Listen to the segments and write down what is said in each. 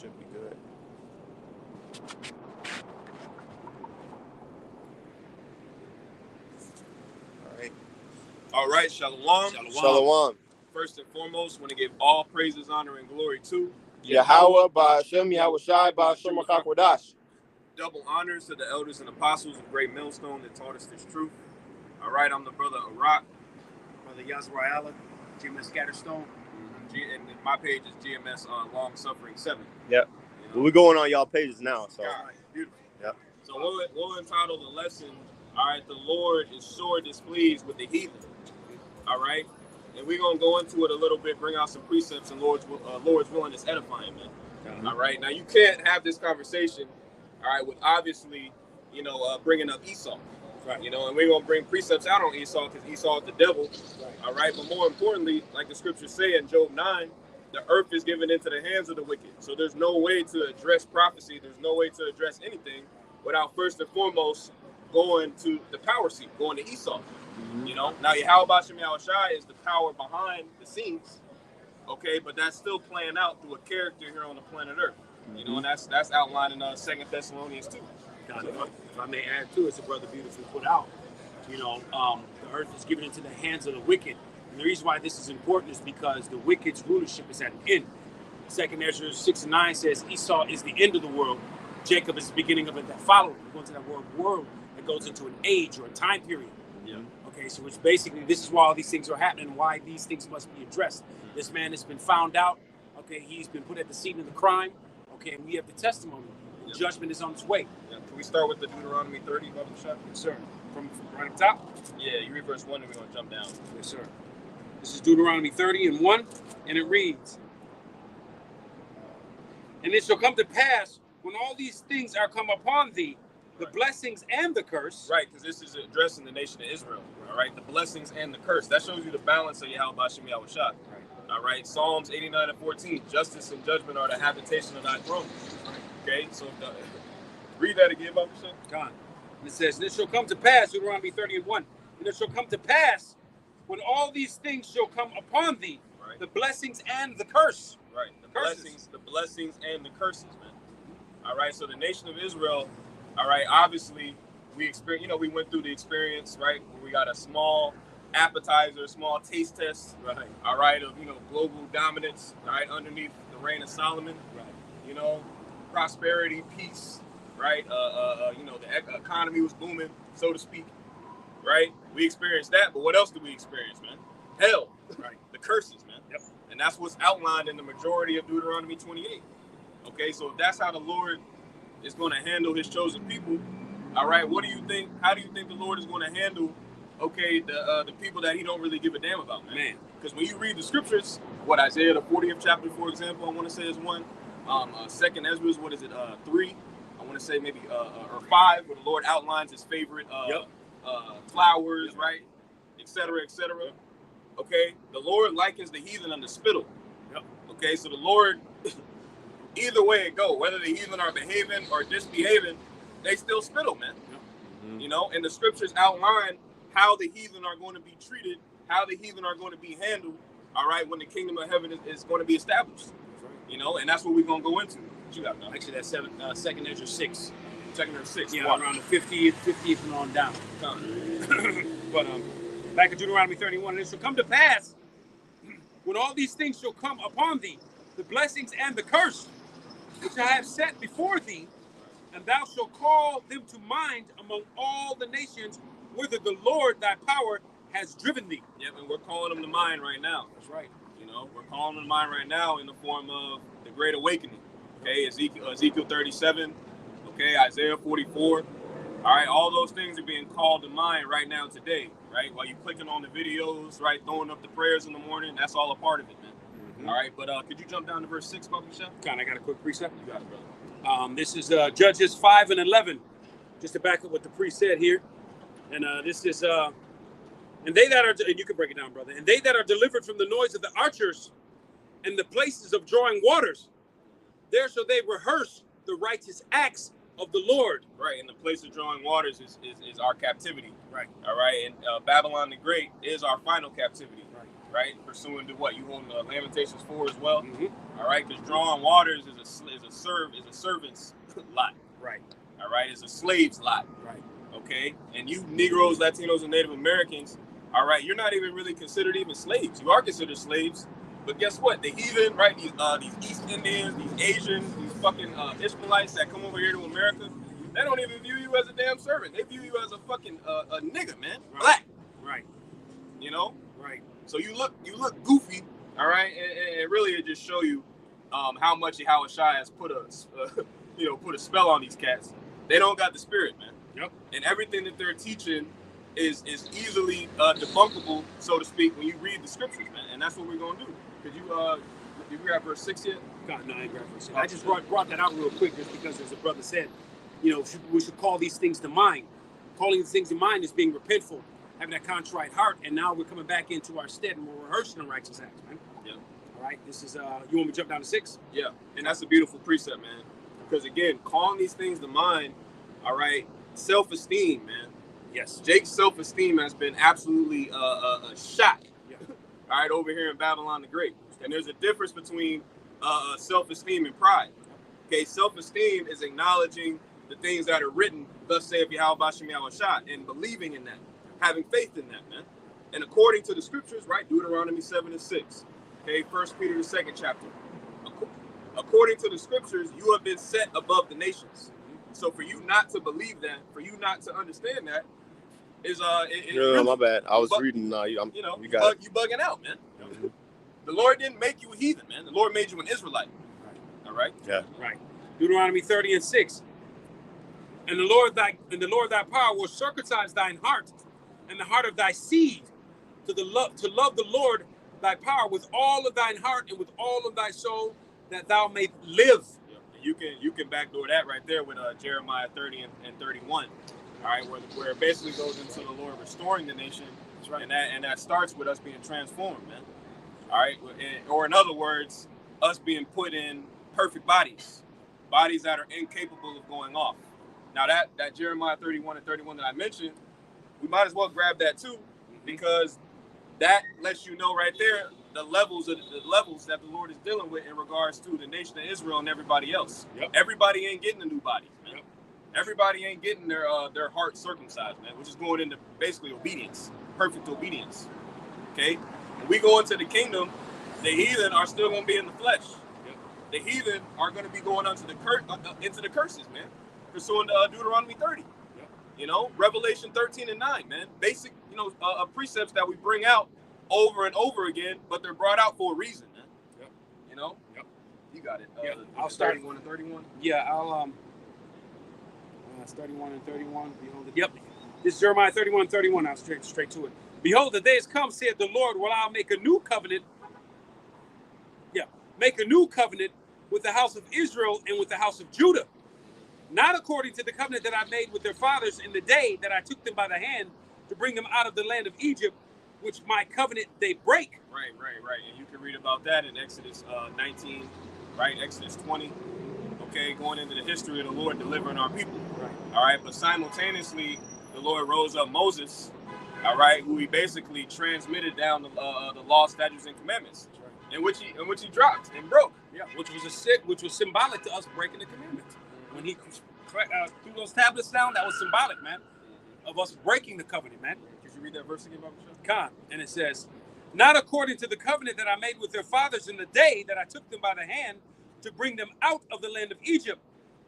Should be good. All right, shalom. Shalom. First and foremost, want to give all praises, honor, and glory to Yahweh, Ba'ashem, Yahushai, Ba'ashem, Makakwadash. Double honors to the elders and apostles of Great Millstone that taught us this truth. All right, I'm the brother Arak. Brother Yazraela, GMS Scatterstone. And my page is GMS Long Suffering 7. Yep. You know? Well, we're going on y'all pages now. So. God, beautiful. Yep. So we'll entitle the lesson, all right, the Lord is sore displeased with the heathen. All right? And we're going to go into it a little bit, bring out some precepts, and Lord's willing is edifying, man. Mm-hmm. All right? Now, you can't have this conversation, all right, with obviously, bringing up Esau. Right. You know, and we're going to bring precepts out on Esau because Esau is the devil. Right. All right? But more importantly, like the scriptures say in Job 9, the earth is given into the hands of the wicked. So there's no way to address prophecy. There's no way to address anything without first and foremost going to the power seat, going to Esau. Mm-hmm. You know, now Yahweh Ba'ashem Yahushai is the power behind the scenes, okay, but that's still playing out through a character here on the planet Earth. Mm-hmm. You know, and that's outlined in 2 Thessalonians 2. God, if I may add to it, it's a brother beautifully put out. You know, the earth is given into the hands of the wicked. And the reason why this is important is because the wicked's rulership is at an end. 2 Ezra 6:9 says Esau is the end of the world. Jacob is the beginning of it that followed. We're going to that world that goes into an age or a time period. Yeah. Okay, so it's basically, this is why all these things are happening, why these things must be addressed. This man has been found out. Okay, he's been put at the scene of the crime. Okay, and we have the testimony. The judgment is on its way. Yeah. Can we start with the Deuteronomy 30, Brother Shah? Yes, sir. From right up top? Yeah, you read verse 1 and we're going to jump down. Yes, sir. This is Deuteronomy 30:1, and it reads, "And it shall come to pass, when all these things are come upon thee, the blessings and the curse." Right, because this is addressing the nation of Israel. All right, the blessings and the curse. That shows you the balance of Yahweh Ba'ashem Yahushai. Right. All right, Psalms 89:14. Justice and judgment are the habitation of thy throne. Okay, so read that again, Baba Shem. God. And it says, "And it shall come to pass," Deuteronomy 30:1, "and it shall come to pass, when all these things shall come upon thee, right, the blessings and the curse." Right, the blessings and the curses, man. All right, so the nation of Israel, all right, obviously we experienced, we went through the experience, right, where we got a small appetizer, small taste test, right, all right, of, global dominance, right, underneath the reign of Solomon, right, prosperity, peace, right, the economy was booming, so to speak, right, we experienced that, but what else did we experience, man? Hell, right, the curses, man. Yep. And that's what's outlined in the majority of Deuteronomy 28. Okay, so if that's how the Lord is going to handle his chosen people, all right, what do you think? How do you think the Lord is going to handle, the people that he don't really give a damn about, man? Because when you read the scriptures, Isaiah, the 40th chapter, for example, I want to say is 1. 2 Ezra, 3? I want to say maybe, or 5, where the Lord outlines his favorite flowers, right, et cetera, et cetera. Yep. Okay, the Lord likens the heathen unto spittle. Yep. Okay, so the Lord, either way it go, whether the heathen are behaving or disbehaving, they still spittle, man. Yep. Mm-hmm. And the scriptures outline how the heathen are going to be treated, how the heathen are going to be handled, all right, when the kingdom of heaven is going to be established. That's right. And that's what we're going to go into. What you got now? Actually, that's 2 Ezra 6. 2 Ezra 6. Yeah, around the 50th and on down. But back in Deuteronomy 31, "And it shall come to pass, when all these things shall come upon thee, the blessings and the curse, which I have set before thee, and thou shalt call them to mind among all the nations, whither the Lord thy power has driven thee." Yep, and we're calling them to mind right now. That's right. We're calling them to mind right now in the form of the Great Awakening. Okay, Ezekiel 37. Okay, Isaiah 44. All right, all those things are being called to mind right now today, right? While you're clicking on the videos, right, throwing up the prayers in the morning, that's all a part of it, man. Mm-hmm. All right, but could you jump down to verse 6, Baba Michelle? I got a quick precept. You got it, brother. This is Judges 5:11, just to back up what the priest said here. And this is, and they that are, and you can break it down, brother, "and they that are delivered from the noise of the archers and the places of drawing waters, there shall they rehearse the righteous acts of the Lord." Right, and the place of drawing waters is our captivity. Right. All right, and Babylon the Great is our final captivity. Right. right? Pursuant to what you own Lamentations 4 as well. Mm-hmm. All right, because drawing waters is a servant's lot. Right. All right, it's a slave's lot. Right. Okay, and you Negroes, Latinos, and Native Americans, all right, you're not even really considered even slaves. You are considered slaves, but guess what? The heathen, right? These East Indians, these Asians, these fucking Ishmaelites that come over here to America, they don't even view you as a damn servant. They view you as a fucking a nigga, man. Right. Black. Right. You know. Right. So you look goofy, all right, and really it just show you how much Yahushua has put a spell on these cats. They don't got the spirit, man. Yep. And everything that they're teaching is easily debunkable, so to speak, when you read the scriptures, man. And that's what we're gonna do. Could you grab verse 6 yet? God, no, I ain't grabbing verse 6. I just brought that out real quick just because, as the brother said, we should call these things to mind. Calling these things to mind is being repentful, having that contrite heart, and now we're coming back into our stead and we're rehearsing the righteous acts, man. Yeah. All right, this is, you want me to jump down to 6? Yeah, and that's a beautiful precept, man. Because again, calling these things to mind, all right, self-esteem, man. Yes. Jake's self-esteem has been absolutely shot. Yeah. All right, over here in Babylon the Great. And there's a difference between self-esteem and pride. Okay, self-esteem is acknowledging the things that are written, thus saith Yahweh Bashem Yahushua, and believing in that, having faith in that, man. And according to the scriptures, right, Deuteronomy 7 and 6. Okay, 1 Peter the 2nd chapter. According to the scriptures, you have been set above the nations. So for you not to believe that, for you not to understand that, is No, my bad. I was reading. You bugging out, man. Mm-hmm. The Lord didn't make you a heathen, man. The Lord made you an Israelite. Right. All right. Yeah. Right. Deuteronomy 30 and 6. And the Lord thy power will circumcise thine heart, and the heart of thy seed, to love the Lord thy power with all of thine heart and with all of thy soul, that thou mayst live. Yeah. And you can backdoor that right there with Jeremiah 30 and 31. All right, where it basically goes into the Lord restoring the nation. That's right. And that starts with us being transformed, man. All right, or in other words, us being put in perfect bodies that are incapable of going off. Now that Jeremiah 31 and 31 that I mentioned, we might as well grab that too, because that lets you know right there the levels that the Lord is dealing with in regards to the nation of Israel and everybody else. Yep. Everybody ain't getting a new body, man. Yep. Everybody ain't getting their heart circumcised, man, which is going into basically obedience, perfect obedience. Okay? When we go into the kingdom, the heathen are still going to be in the flesh. Yep. The heathen are going to be going into the curses, man. Pursuing Deuteronomy 30. Yep. You know, Revelation 13 and 9, man. Basic, precepts that we bring out over and over again, but they're brought out for a reason, man. Yep. You know? Yep. You got it. Yeah. I'll start 31 and 31. Yeah, I'll it's 31 and 31. Behold, yep. This is Jeremiah 31 and 31. I'll straight to it. Behold, the days come, saith the Lord, will I make a new covenant. Yeah, make a new covenant with the house of Israel and with the house of Judah. Not according to the covenant that I made with their fathers in the day that I took them by the hand to bring them out of the land of Egypt, which my covenant they break. Right. And you can read about that in Exodus 19, right? Exodus 20. Okay, going into the history of the Lord delivering our people. Right. All right, but simultaneously, the Lord rose up Moses, all right, who he basically transmitted down the law, statutes, and commandments, Right. in which he dropped and broke. Yeah, which was symbolic to us breaking the commandments. When he threw those tablets down, that was symbolic, man, of us breaking the covenant, man. Could you read that verse again, Bible Show? Khan, and it says, not according to the covenant that I made with their fathers in the day that I took them by the hand to bring them out of the land of Egypt,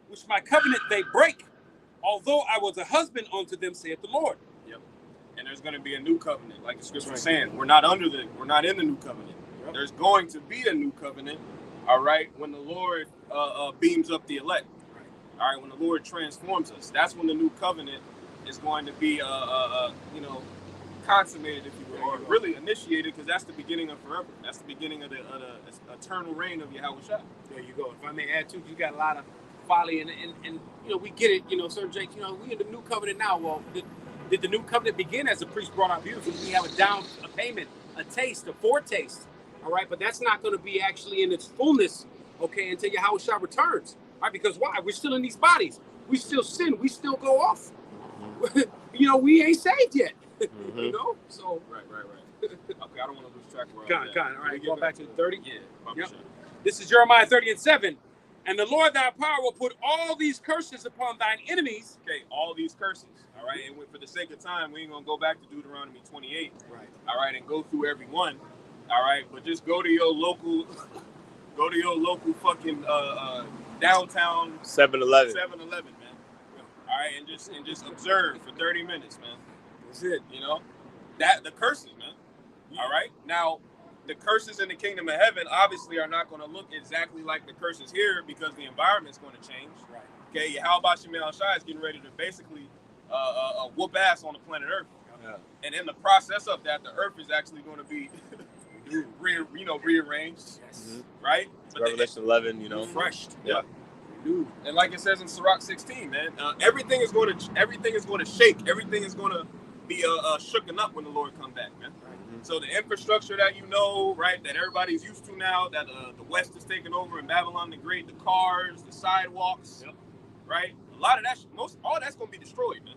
which my covenant they break, although I was a husband unto them, saith the Lord. Yep. And there's going to be a new covenant, like the scripture is saying. We're not in the new covenant. Yep. There's going to be a new covenant, all right, when the Lord beams up the elect. Right. All right, when the Lord transforms us, that's when the new covenant is going to be, consummated, if you will, or really initiated, because that's the beginning of forever. That's the beginning of the eternal reign of Yahushua. There you go. If I may add too, you got a lot of folly, and we get it, Sir Jake, we in the new covenant now. Well, did the new covenant begin as the priest brought out beautifully? We have a payment, a taste, a foretaste, all right? But that's not going to be actually in its fullness, okay, until Yahushua returns, all right? Because why? We're still in these bodies. We still sin. We still go off. We ain't saved yet. Mm-hmm. So right. Okay, I don't want to lose track where Con. All right, going back to the 30. Yeah. Yep. This is Jeremiah 30:7. And the Lord thy power will put all these curses upon thine enemies. Okay, all these curses. All right, and for the sake of time, we ain't gonna go back to Deuteronomy 28. Right. All right, and go through every one. All right, but just go to your local, fucking downtown 7-Eleven. 7-Eleven, man. All right, and just observe for 30 minutes, man. That's it. You know, that the curses, man. All right, now the curses in the kingdom of heaven obviously are not going to look exactly like the curses here because the environment's going to change. Right. Okay, how about Shemel Shai is getting ready to basically whoop ass on the planet Earth. Yeah. And in the process of that, the Earth is actually going to be rearranged. Yes. Right? Revelation 11, refreshed. Yeah. Dude. And like it says in Sirach 16, man, everything is going to shake. Everything is going to be shooken up when the Lord come back, man. So the infrastructure that right, that everybody's used to now, that the West is taking over in Babylon the Great, the cars, the sidewalks, right? A lot of that, all that's going to be destroyed, man.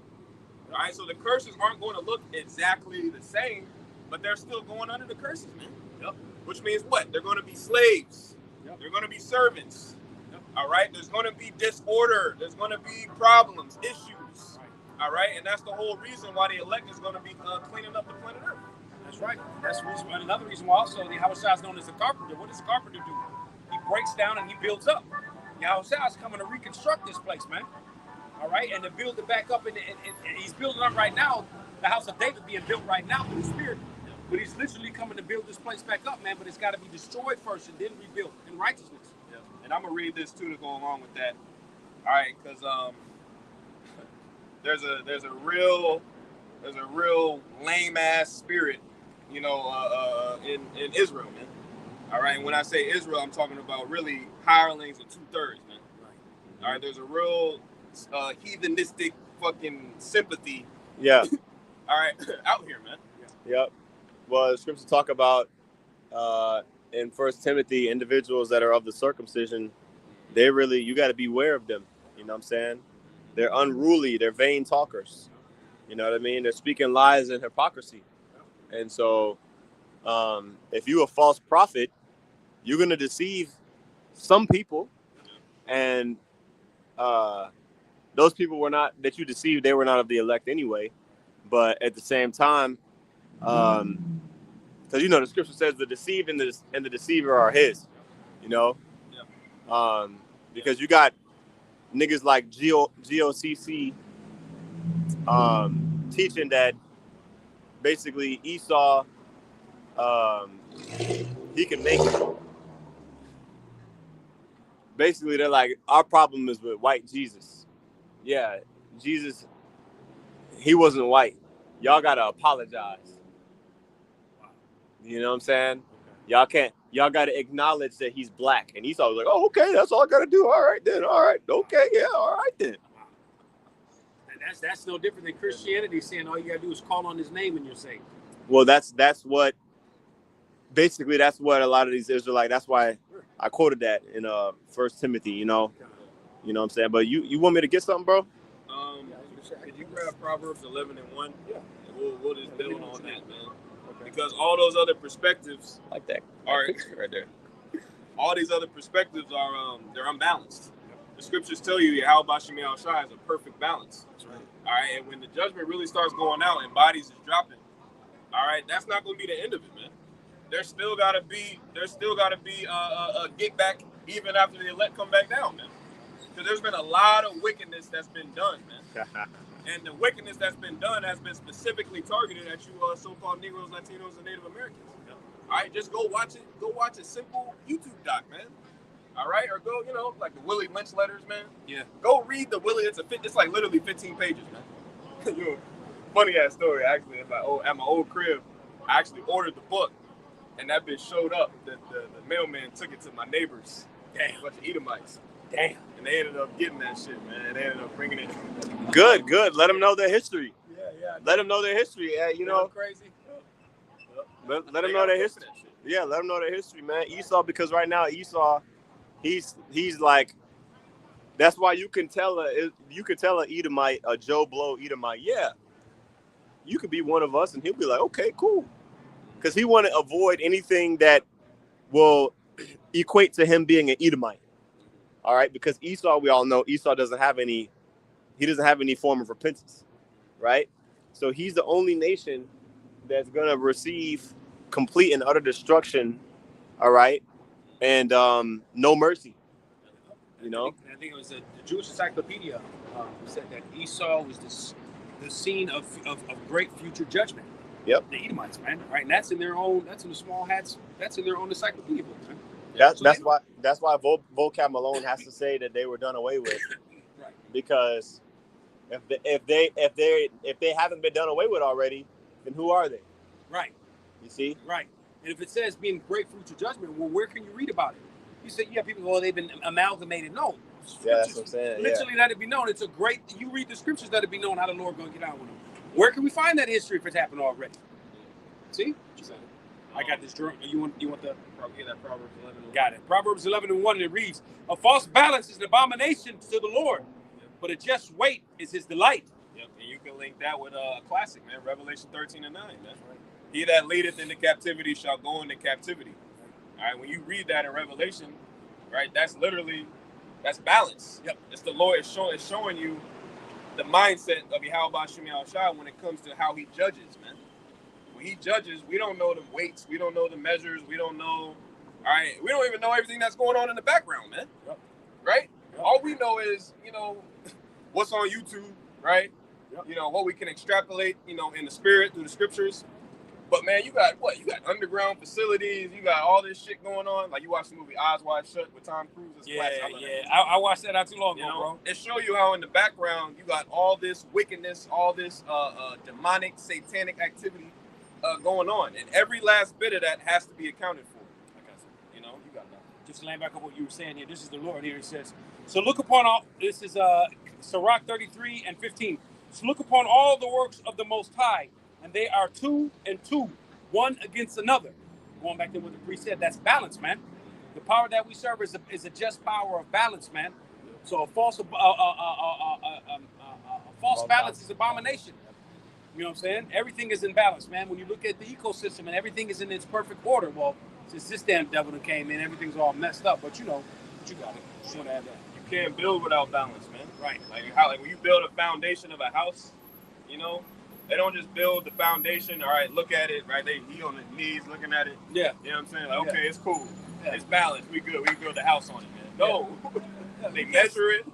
All right, so the curses aren't going to look exactly the same, but they're still going under the curses, man. Yep. Which means what? They're going to be slaves. Yep. They're going to be servants. Yep. All right, there's going to be disorder. There's going to be problems, issues. Right. All right, and that's the whole reason why the elect is going to be cleaning up the planet Earth. That's right. That's the reason. Another reason why also the Yahushua is known as the carpenter. What does the carpenter do? He breaks down and he builds up. Yahushua is coming to reconstruct this place, man. All right, and to build it back up, and he's building up right now. The house of David being built right now through the Spirit, but he's literally coming to build this place back up, man. But it's got to be destroyed first and then rebuilt in righteousness. Yeah. And I'm gonna read this too to go along with that. All right, because there's a real lame ass spirit, in Israel, man. All right, and when I say Israel, I'm talking about really hirelings and 2/3, man. Right. All right, there's a real heathenistic fucking sympathy. Yeah. All right, out here, man. Yep. Well, the scriptures talk about in 1 Timothy, individuals that are of the circumcision, you got to beware of them. You know what I'm saying? They're unruly. They're vain talkers. You know what I mean? They're speaking lies and hypocrisy. And so if you're a false prophet, you're going to deceive some people. And those people that you deceived, they were not of the elect anyway. But at the same time, because the scripture says the deceived and the deceiver are his, because you got niggas like GOCC teaching that basically Esau he can make it. Basically, they're like, our problem is with white Jesus. Yeah, Jesus, he wasn't white. Y'all gotta apologize. You know what I'm saying? Y'all gotta acknowledge that he's black. And Esau was like, oh, okay, that's all I gotta do. All right then, all right, okay, yeah, all right then. And that's no different than Christianity saying all you gotta do is call on his name and you're saved. Well, that's what a lot of these Israelites, that's why I quoted that in 1 Timothy, you know what I'm saying? But you want me to get something, bro? Could you grab Proverbs 11:1? Yeah. And we'll just build on that, man. Okay. Because all those other perspectives, Like that. All right. Right there. all these other perspectives are they're unbalanced. The scriptures tell you how Bashim Shai is a perfect balance. That's right. All right, and when the judgment really starts going out and bodies is dropping, all right, that's not going to be the end of it, man. There's still got to be a get back even after the elect come back down, man. Because there's been a lot of wickedness that's been done, man. And the wickedness that's been done has been specifically targeted at you so-called Negroes, Latinos, and Native Americans. All right, just go watch it. Go watch a simple YouTube doc, man. All right, or go, like the Willie Lynch letters, man. Yeah. Go read the Willie. It's like literally 15 pages, man. Funny ass story, actually. At my old crib, I actually ordered the book, and that bitch showed up. The mailman took it to my neighbors. Damn. A bunch of Edomites. Damn. And they ended up getting that shit, man. They ended up bringing it. Good. Let them know their history. Yeah. Let them know their history. Crazy. Let them know their history. Yeah, let them know their history, man. Esau, because right now Esau, he's like, that's why you can tell a Edomite, a Joe Blow Edomite, yeah, you could be one of us, and he'll be like, okay, cool, because he want to avoid anything that will equate to him being an Edomite. All right, because Esau, we all know Esau doesn't have any form of repentance, right? So he's the only nation that's gonna receive complete and utter destruction, all right, and no mercy. You know, I think it was the Jewish Encyclopedia said that Esau was the scene of great future judgment. Yep. The Edomites, man, right? And that's in their own. That's in the small hats. That's in their own encyclopedia book, man. That's why vocab Malone has to say that they were done away with, right? Because if they haven't been done away with already, then who are they? Right. You see? Right. And if it says being great future judgment, well, where can you read about it? You say, yeah, people go, well, they've been amalgamated. No. Yeah, that's what I'm saying. Literally, let it be known. It's a great. You read the scriptures, let it be known how the Lord going to get out with them. Where can we find that history if it's happened already? See? I got this journal. You want the that Proverbs 11. Got it. Proverbs 11:1, and it reads, "A false balance is an abomination to the Lord, but a just weight is his delight." Yep, and you can link that with a classic, man. Revelation 13:9. That's right. He that leadeth into captivity shall go into captivity. All right, when you read that in Revelation, right, that's balance. Yep. It's the Lord is showing you the mindset of Yahweh Shem Yahushua when it comes to how he judges, man. When he judges, we don't know the weights, we don't know the measures, we don't know, all right, we don't even know everything that's going on in the background, man. Yep. Right? Yep. All we know is, what's on YouTube, right? Yep. What we can extrapolate, in the spirit through the scriptures. But man, you got underground facilities, you got all this shit going on. Like you watch the movie Eyes Wide Shut with Tom Cruise. I watched that not too long ago, bro. It show you how in the background you got all this wickedness, all this demonic, satanic activity going on, and every last bit of that has to be accounted for. You got that. Just laying back on what you were saying here. This is the Lord here. It says, "So look upon all." This is Sirach 33:15. "So look upon all the works of the Most High, and they are 2 and 2, one against another." Going back to what the priest said, that's balance, man. The power that we serve is a just power of balance, man. So a false balance is abomination. You know what I'm saying? Everything is in balance, man. When you look at the ecosystem and everything is in its perfect order, well, since this damn devil done came in, everything's all messed up. But you got it. Just want to add that. You can't build without balance, man. Right. Like when you build a foundation of a house, they don't just build the foundation. All right, look at it. Right, he on his knees looking at it. Yeah. You know what I'm saying? Like, okay, it's cool. Yeah. It's balanced. We good. We can build the house on it, man. No, they measure it.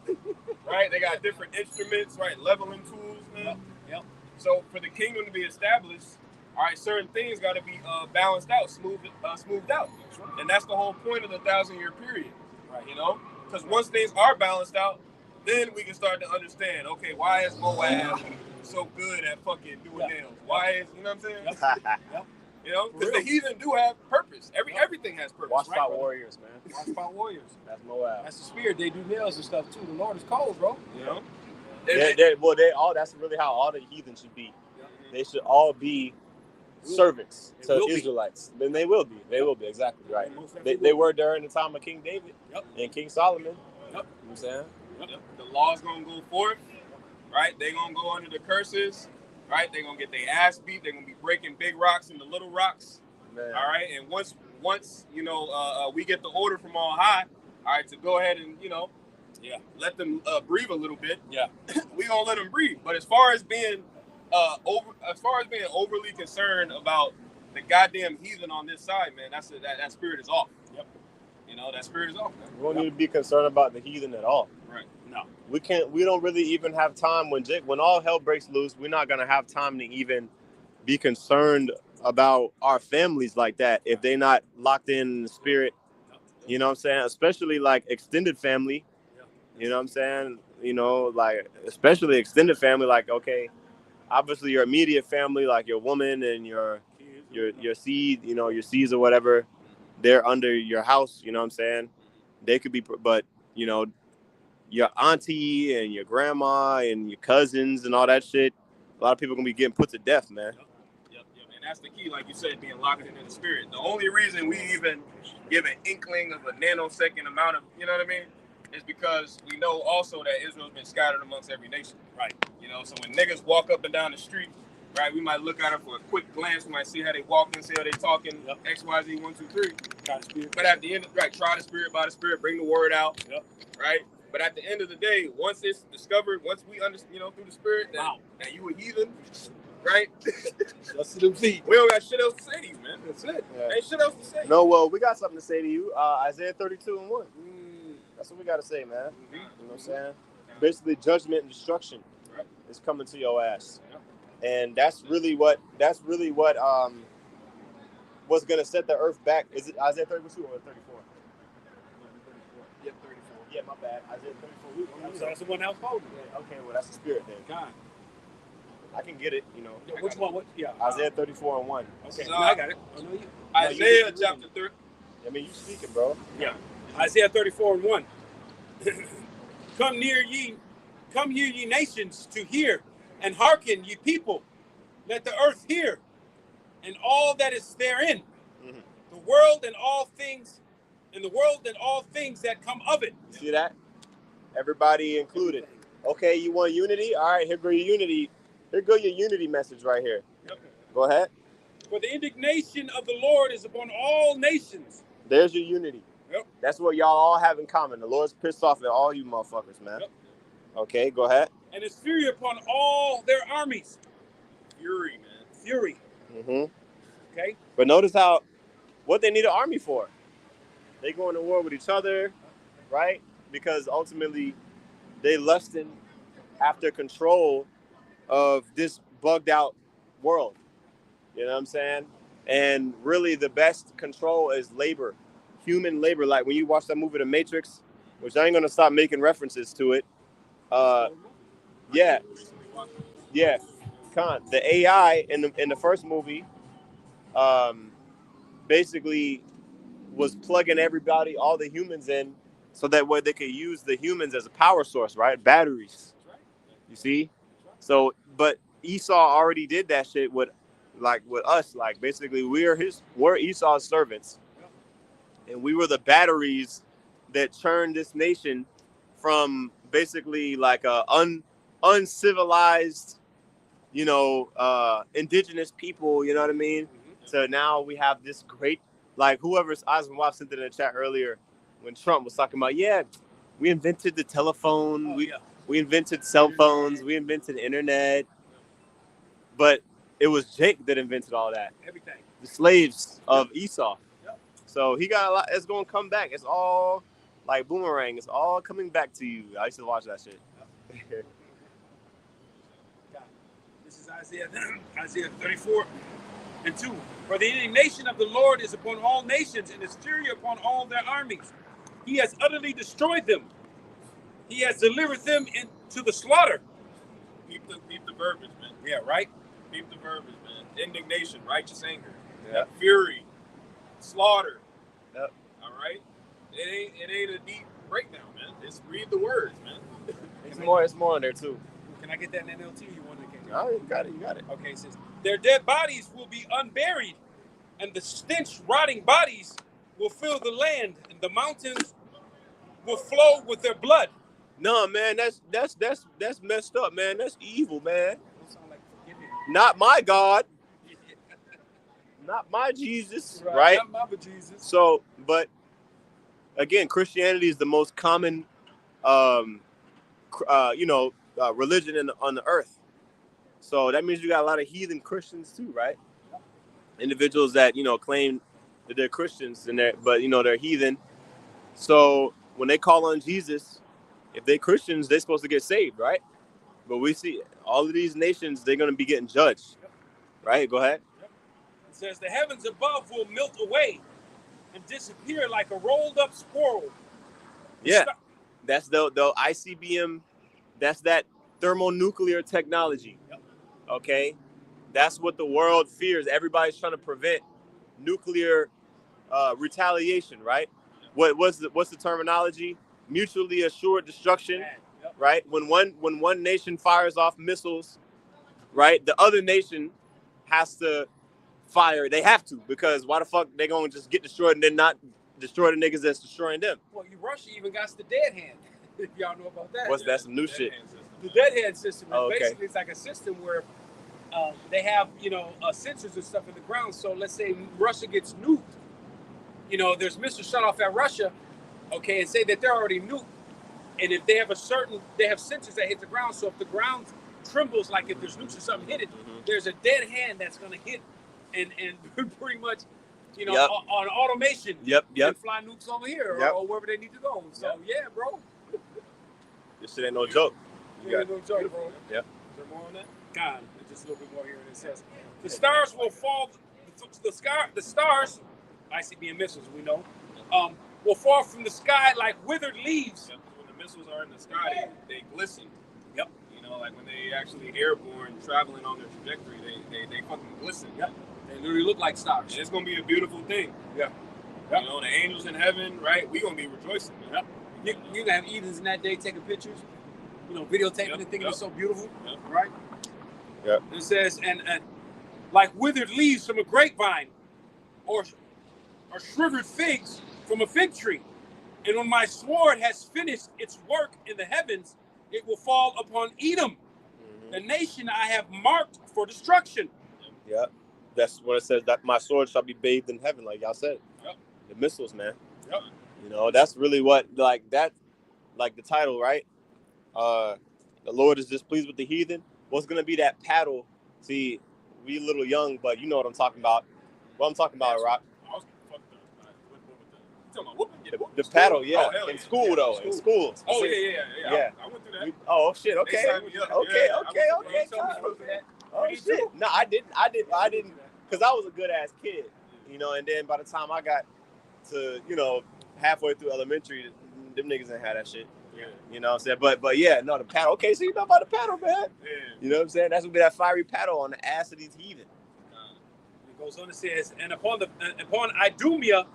Right. They got different instruments. Right, leveling tools, man. Yep. So for the kingdom to be established, all right, certain things got to be balanced out, smoothed out, and that's the whole point of the 1,000-year period. Right. Because once things are balanced out, then we can start to understand. Okay, why is Moab so good at fucking doing nails? Why is what I'm saying? Yep. Because the heathen do have purpose. Everything has purpose. Watchspot warriors, man. Watchspot warriors. That's Moab. That's the spirit. They do nails and stuff too. The Lord is cold, bro. That's really how all the heathen should be. Yeah. They should all be servants to Israelites. Then they will be. They will be, exactly right. They were during the time of King David and King Solomon. Yep. You know what I'm saying? Yep. The law's gonna go forth, right? They're gonna go under the curses, right? They're gonna get their ass beat. They're gonna be breaking big rocks into little rocks. Man. All right. And once we get the order from on high, all right, to go ahead and let them breathe a little bit. Yeah. We gonna let them breathe. But as far as being overly concerned about the goddamn heathen on this side, man, that spirit is off. Yep. That spirit is off, man. We don't need to be concerned about the heathen at all. Right. No. We don't really even have time when all hell breaks loose. We're not gonna have time to even be concerned about our families like that if they're not locked in the spirit. You know what I'm saying? Especially like extended family. You know what I'm saying? Like especially extended family. Like, okay, obviously your immediate family, like your woman and your seed, your seeds or whatever, they're under your house. You know what I'm saying? They could be, but your auntie and your grandma and your cousins and all that shit, a lot of people gonna be getting put to death, man. Yep. And that's the key, like you said, being locked in the spirit. The only reason we even give an inkling of a nanosecond amount of, is because we know also that Israel's been scattered amongst every nation. Right. So when niggas walk up and down the street, right? We might look at them for a quick glance. We might see how they walking, see how they talking. Yep. X, Y, Z, 1, 2, 3. Try the spirit. But at the end, right? Try the spirit by the spirit. Bring the word out. Yep. Right. But at the end of the day, once it's discovered, once we understand, through the spirit that you a heathen, right? Dust to them feet. We don't got shit else to say to you, man. That's it. Yeah. Ain't shit else to say. No, well, we got something to say to you. Isaiah 32:1. That's what we got to say, man. Mm-hmm. You know what I'm saying? Basically, judgment and destruction is coming to your ass, and that's really what what's gonna set the earth back. Is it Isaiah 32 or 34? Yeah, 34. Yeah, my bad. Isaiah 34. That's the one else holding. Yeah, okay, well that's the spirit then. God. I can get it, Which one? What? Yeah. Isaiah 34:1. Okay, So, I got it. Oh, no, you. Isaiah you chapter 3. I mean, you speaking, bro. Yeah. Isaiah 34:1. Come near ye nations to hear, and hearken ye people. Let the earth hear, and all that is therein. Mm-hmm. The world and all things that come of it. See that? Everybody included. Okay, you want unity? All right, here go your unity. Here go your unity message right here. Yep. Go ahead. For the indignation of the Lord is upon all nations. There's your unity. Yep. That's what y'all all have in common. The Lord's pissed off at all you motherfuckers, man. Yep. Okay, go ahead. And his fury upon all their armies. Fury, man. Fury. Mm-hmm. Okay. But notice what they need an army for. They going to war with each other, right? Because ultimately they lusting after control of this bugged out world. You know what I'm saying? And really the best control is labor, human labor. Like when you watch that movie, The Matrix, which I ain't going to stop making references to it. Yeah. The AI in the first movie basically was plugging everybody, all the humans in, so that way they could use the humans as a power source, right? Batteries. You see? So, but Esau already did that shit with us. Like basically we're Esau's servants. And we were the batteries that churned this nation from basically like a uncivilized, indigenous people, you know what I mean? So now we have this great, like whoever's Osmond sent it in the chat earlier when Trump was talking about, we invented the telephone, we invented cell phones, we invented the internet, but it was Jake that invented all that. Everything. The slaves of Esau. Yep. So he got a lot. It's going to come back. It's all like boomerang. It's all coming back to you. I used to watch that shit. Yep. This is Isaiah 34:2. For the indignation of the Lord is upon all nations, and his fury upon all their armies. He has utterly destroyed them. He has delivered them into the slaughter. Keep the verbiage, man. Yeah, right? Keep the verbiage, man. Indignation, righteous anger. Yep. Fury, slaughter. Yep. All right? It ain't a deep breakdown, man. Just read the words, man. It's more in there too. Can I get that in NLT? You want to get Oh, you got it. Okay, it says, their dead bodies will be unburied, and the stench rotting bodies will fill the land, and the mountains will flow with their blood. No, man, that's messed up, man. That's evil, man. Don't sound like forgiving. Not my God. Not my Jesus, right? Not my Jesus. So, but again, Christianity is the most common, religion on the earth. So that means you got a lot of heathen Christians too, right? Individuals that claim that they're Christians but they're heathen. So when they call on Jesus, if they're Christians, they're supposed to get saved, right? But we see all of these nations, they're going to be getting judged, right? Go ahead. It says the heavens above will melt away and disappear like a rolled up squirrel. Yeah, that's the ICBM. That's that thermonuclear technology. Okay, that's what the world fears. Everybody's trying to prevent nuclear retaliation, right? What's the terminology? Mutually assured destruction, right? When one nation fires off missiles, right, the other nation has to fire. They have to, because why the fuck they gonna just get destroyed and then not destroy the niggas that's destroying them? Well, Russia even got the dead hand. Y'all know about that? What's that? Some new shit. The dead hand system. Oh, okay. Basically, it's like a system where they have, sensors and stuff in the ground. So let's say Russia gets nuked. There's missiles shot off at Russia, okay, and say that they're already nuked. And if they have they have sensors that hit the ground. So if the ground trembles, like if there's nukes or something hit it, there's a dead hand that's going to hit and pretty much, on automation, and fly nukes over here or wherever they need to go. So, yeah, bro. This shit ain't no joke. Ain't no joke, bro. Yeah. Is there more on that? God, just a little bit more here. It says, the stars will fall, the stars, ICB and missiles, we know, will fall from the sky like withered leaves. When the missiles are in the sky, they glisten. Yep. Like when they actually airborne, traveling on their trajectory, they fucking glisten. Yep. They literally look like stars. And it's going to be a beautiful thing. Yeah. Yep. The angels in heaven, right? We're going to be rejoicing. Yep. You're going to have Heathens in that day taking pictures, videotaping and thinking it's so beautiful, right? Yeah. It says, and like withered leaves from a grapevine or shriveled figs from a fig tree. And when my sword has finished its work in the heavens, it will fall upon Edom, the nation I have marked for destruction. Yeah. That's what it says, that my sword shall be bathed in heaven, like y'all said. Yep. The missiles, man. Yep. That's really what, like the title, right? The Lord is displeased with the heathen. What's going to be that paddle? See, we a little young, but you know what I'm talking about. What I'm talking about, Rock? I was fucked up. You talking about whooping? The paddle, yeah. Oh, in school, though. In school. Oh, yeah. I went through that. Oh, shit. Okay. Okay. Oh, shit. No, I didn't. Because I was a good-ass kid, and then by the time I got to, halfway through elementary, them niggas ain't had that shit. Yeah. You know what I'm saying? But yeah, no, the paddle. Okay, so you know about the paddle, man. Yeah. You know what I'm saying? That's gonna be that fiery paddle on the ass of these heathen. It goes on to say, and upon Idumea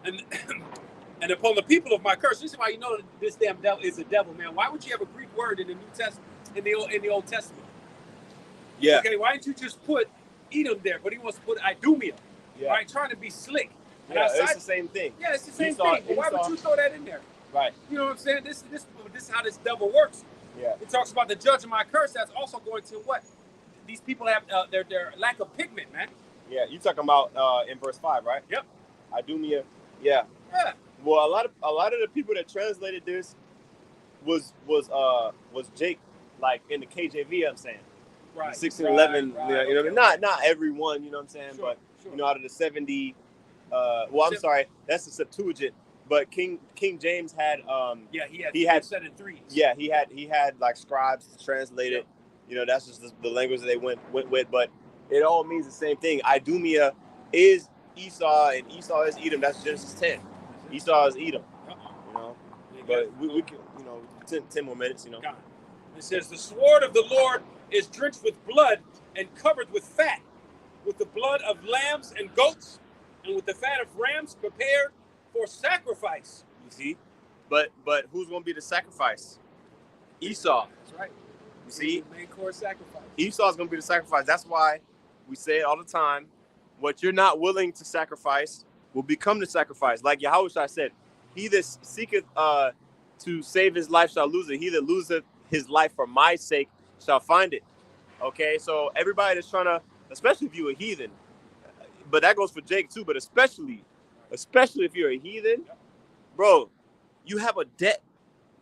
and upon the people of my curse. This is why you know that this damn devil is a devil, man. Why would you have a Greek word in the New Testament, in the Old Testament? Yeah. Okay, why didn't you just put Edom there? But he wants to put Idumea. Yeah. Right? Trying to be slick. Yeah, it's the same thing. Yeah, it's the same thing. But why would you throw that in there? Right. You know what I'm saying? This is how this devil works. Yeah. It talks about the judge of my curse. That's also going to what? These people have their lack of pigment, man. Yeah, you talking about in verse 5, right? Yep. Idumea. Yeah. Yeah. Well, a lot of the people that translated this was Jake, like in the KJV. I'm saying, right, 1611. Right, you know, not everyone. You know what I'm saying, sure, but out of the 70. I'm sorry, that's the Septuagint. But King James had he had set in threes. Yeah, he had like scribes to translate it. That's just the language that they went with. But it all means the same thing. Idumea is Esau, and Esau is Edom. That's Genesis 10. Esau is Edom. But we can 10 more minutes. It says the sword of the Lord is drenched with blood and covered with fat, with the blood of lambs and goats, and with the fat of rams prepared for sacrifice. You see, but who's going to be the sacrifice? Esau. That's right. You see, the main course sacrifice. Esau's going to be the sacrifice. That's why we say it all the time. What you're not willing to sacrifice will become the sacrifice. Like Yahushua said, he that seeketh to save his life shall lose it. He that loseth his life for my sake shall find it. Okay, so everybody that's trying to, especially if you're a heathen, but that goes for Jake too, but especially if you're a heathen, bro, you have a debt,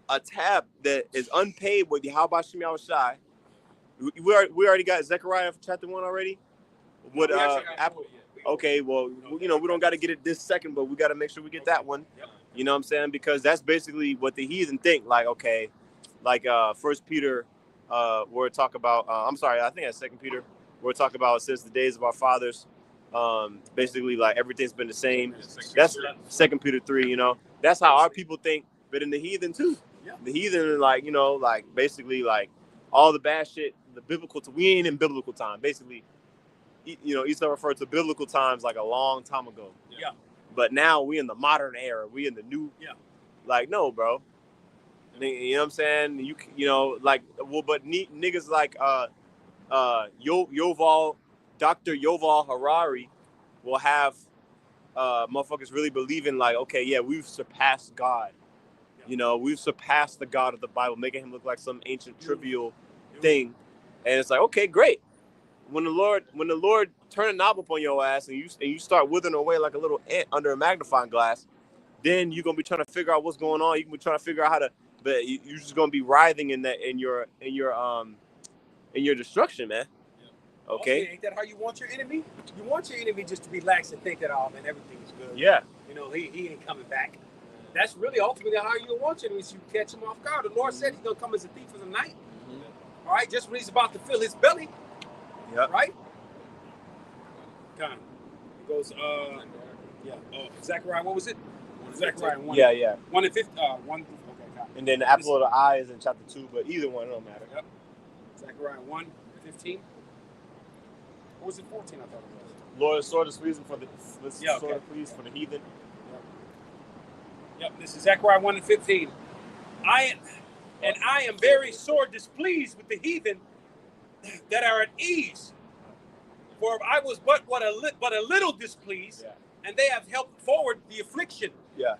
a tab that is unpaid with Yahweh Shem Yahushai. We already got Zechariah chapter 1 already. With Apple. Okay, well, we don't got to get it this second, but we got to make sure we get that one. You know what I'm saying? Because that's basically what the heathen think. Like, okay, like 1 Peter, where it talk about, I think that's 2 Peter, where it talk about since the days of our fathers, basically like everything's been the same. That's 2 Peter 3, that's how our people think, but in the heathen too. The heathen, like, like basically like all the bad shit, the biblical, we ain't in biblical time. Basically, Esau referred to biblical times like a long time ago. Yeah. But now we in the modern era. We in the new. Yeah. Like, no, bro. You know what I'm saying? But niggas like Yoval, Dr. Yoval Harari will have motherfuckers really believing like, okay, yeah, we've surpassed God. Yeah. We've surpassed the God of the Bible, making him look like some ancient trivial thing. And it's like, okay, great. when the Lord turn a knob upon your ass and you start withering away like a little ant under a magnifying glass, then you're gonna be trying to figure out what's going on. You can be trying to figure out how to, but you're just gonna be writhing in your destruction, man. Okay. Also, ain't that how you want your enemy? You want your enemy just to be lax and think that, oh man, everything's good. Yeah. You know, he ain't coming back. That's really ultimately how you want your enemy. You catch him off guard. The Lord said he's gonna come as a thief in the night. All right, just when he's about to fill his belly. Yep. Right? Kind of. It goes, Zechariah, what was it? Zechariah 1. Yeah. 1 and 50. 1. Okay, got it. And then the apple of the eye is in chapter 2, but either one, it don't matter. Yep. Zechariah 1, 15. Or was it 14? I thought it was. Lord, sword is pleasing for the pleased for the heathen. Yep. This is Zechariah 1 and 15. I am very sore displeased with the heathen that are at ease. For I was but a little displeased, and they have helped forward the affliction. Yeah.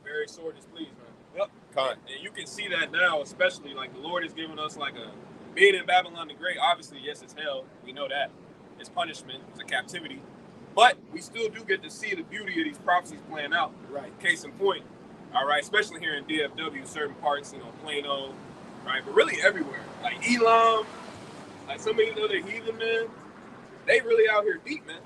Very sore displeased, man. Yep. And you can see that now, especially like the Lord is giving us like being in Babylon the Great. Obviously, yes, it's hell. We know that. It's punishment. It's a captivity. But we still do get to see the beauty of these prophecies playing out. Right. Case in point. All right. Especially here in DFW, certain parts, Plano, right? But really everywhere. Like Elam, like some of these other heathen men, they really out here deep, man.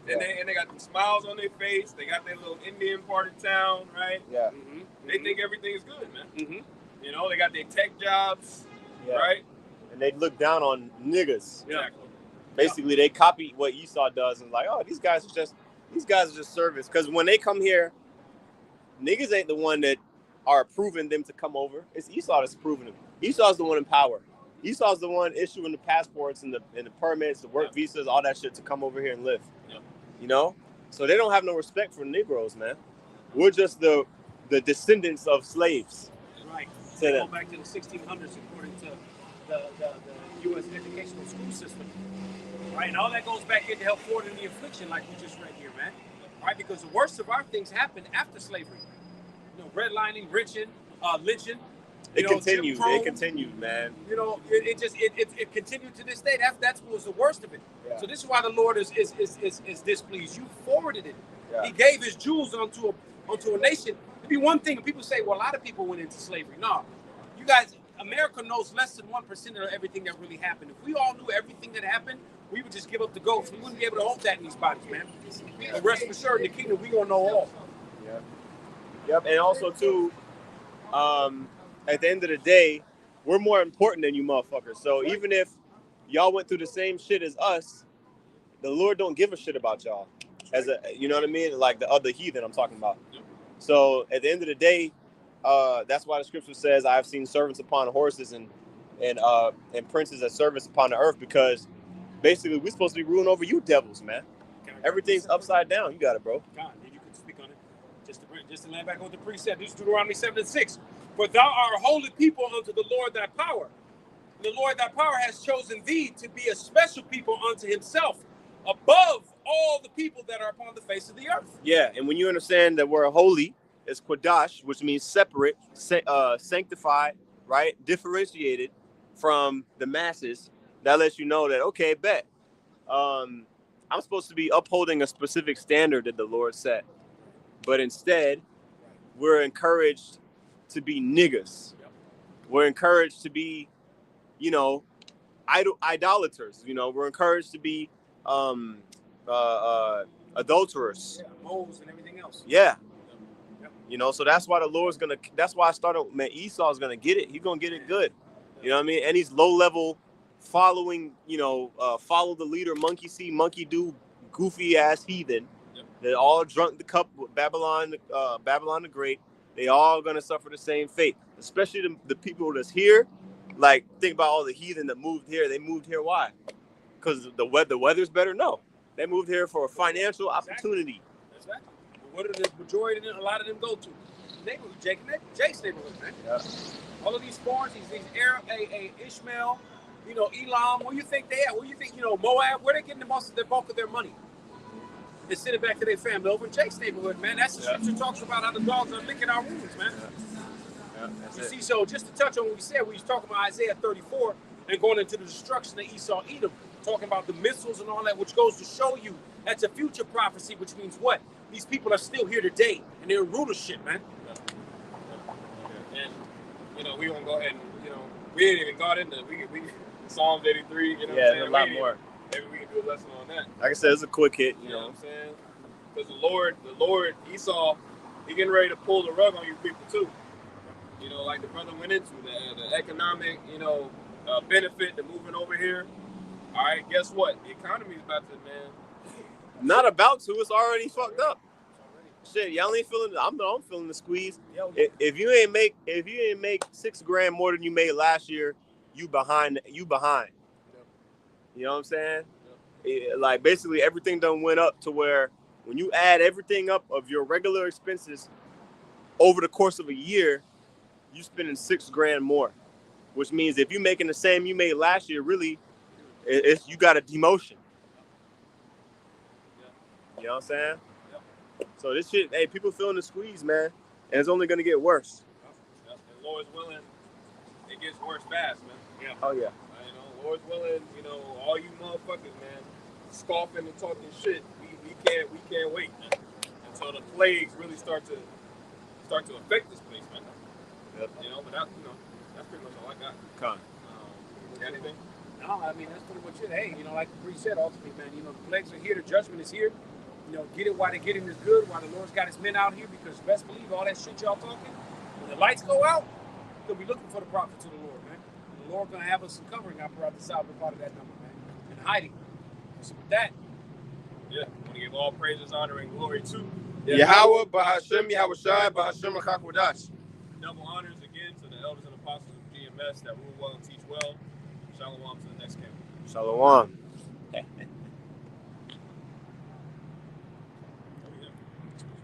And they got them smiles on their face. They got their little Indian part of town, right? Yeah. Mm-hmm. They think everything is good, man. Mm-hmm. They got their tech jobs, right? And they look down on niggas. Exactly. Basically, they copy what Esau does and like, oh, these guys are just servants. Because when they come here, niggas ain't the one that are approving them to come over. It's Esau that's approving them. Esau's the one in power. Esau's the one issuing the passports and the permits, the work visas, all that shit to come over here and live. Yep. So they don't have no respect for Negroes, man. We're just the descendants of slaves. Right. They go back to the 1600s according to the U.S. educational school system. Right, and all that goes back in to help forward in the affliction, like we just read here, man. Right, because the worst of our things happened after slavery. Redlining, lynching. It continued. It continued, man. It continued to this day. That's what was the worst of it. Yeah. So this is why the Lord is displeased. You forwarded it. Yeah. He gave his jewels onto a nation. It'd be one thing. People say, well, a lot of people went into slavery. No, you guys, America knows less than 1% of everything that really happened. If we all knew everything that happened, we would just give up the ghost. We wouldn't be able to hold that in these bodies, man. And rest assured, in the kingdom, we gonna know all. Yep. And also too, at the end of the day, we're more important than you motherfuckers. So even if y'all went through the same shit as us, the Lord don't give a shit about y'all. You know what I mean? Like the other heathen I'm talking about. So at the end of the day, that's why the scripture says, I have seen servants upon horses and princes as servants upon the earth, because basically we're supposed to be ruling over you devils, man. Everything's upside down. You got it, bro. God, you can speak on it. Just to land back on what the priest said. This is Deuteronomy 7 and 6. For thou art a holy people unto the Lord thy power. The Lord thy power has chosen thee to be a special people unto himself, above all the people that are upon the face of the earth. Yeah, and when you understand that we're holy, it's Quadash, which means separate, sanctified, right? Differentiated from the masses. That lets you know that, okay, bet. I'm supposed to be upholding a specific standard that the Lord set. But instead, we're encouraged to be niggas. We're encouraged to be, idolaters. We're encouraged to be adulterers. Yeah, moles and everything else. Yeah. So that's why the Lord's that's why I started, man, Esau's gonna get it. He's gonna get it good. You know what I mean? And he's low level following, follow the leader, monkey see, monkey do, goofy ass heathen. They all drunk the cup with Babylon the Great. They all gonna suffer the same fate. Especially the people that's here. Like, think about all the heathen that moved here. They moved here why? Because the weather's better? No. They moved here for a financial opportunity. That's right. What do the majority of them, a lot of them go to? Neighborhood, Jake's neighborhood, man. Yeah. All of these foreigners, these Arab, Ishmael, Elam, where you think they at? Where you think, Moab, where they getting the bulk of their money? They send it back to their family over in Jake's neighborhood, man. That's the scripture talks about how the dogs are licking our wounds, man. Yeah, see, so just to touch on what we said, we was talking about Isaiah 34 and going into the destruction of Esau, Edom. talking about the missiles and all that, which goes to show you that's a future prophecy, which means what? These people are still here today, and they're in rulership, man. And, you know, we gonna go ahead and, you know, we ain't even got into we Psalms 83, you know what I'm saying? A lot more. Maybe we can do a lesson on that. Like I said, it's a quick hit, You know what I'm saying? Because the Lord, Esau, he getting ready to pull the rug on you people too. You know, like the brother went into the economic, you know, benefit to moving over here. All right, guess what? The economy's about to, man. Not about to. It's already fucked up. Shit, y'all ain't feeling. I'm feeling the squeeze. If you ain't make $6 grand more than you made last year, you behind. You behind. You know what I'm saying? Like basically everything done went up to where when you add everything up of your regular expenses over the course of a year, you spending $6 grand more, which means if you making the same you made last year, really, it's you got a demotion. You know what I'm saying? So this shit, hey, people feeling the squeeze, man, and it's only gonna get worse. As Lord's willing, it gets worse fast, man. Yeah. Oh yeah. You know, Lord's willing, you know, all you motherfuckers, man, scoffing and talking shit. We can't wait, man, until the plagues really start to affect this place, man. Yep. You know, but that's pretty much all I got. Con. Got anything? No, I mean, that's pretty much it. Hey, you know, like the priest said, ultimately, man, you know, the plagues are here, the judgment is here. You know, get it while the getting is good, while the Lord's got his men out here, because best believe all that shit y'all talking, when the lights go out, you'll be looking for the prophets of the Lord, man. And the Lord gonna have us some covering out the southern part of that number, man, and hiding. So with that, yeah, I want to give all praises, honor, and glory to Yahweh, Bahashem, Yahweh Shai, Bahashem, Akakwadash. Double honors again to the elders and apostles of GMS that rule well and teach well. Shalom to the next camp. Shalom.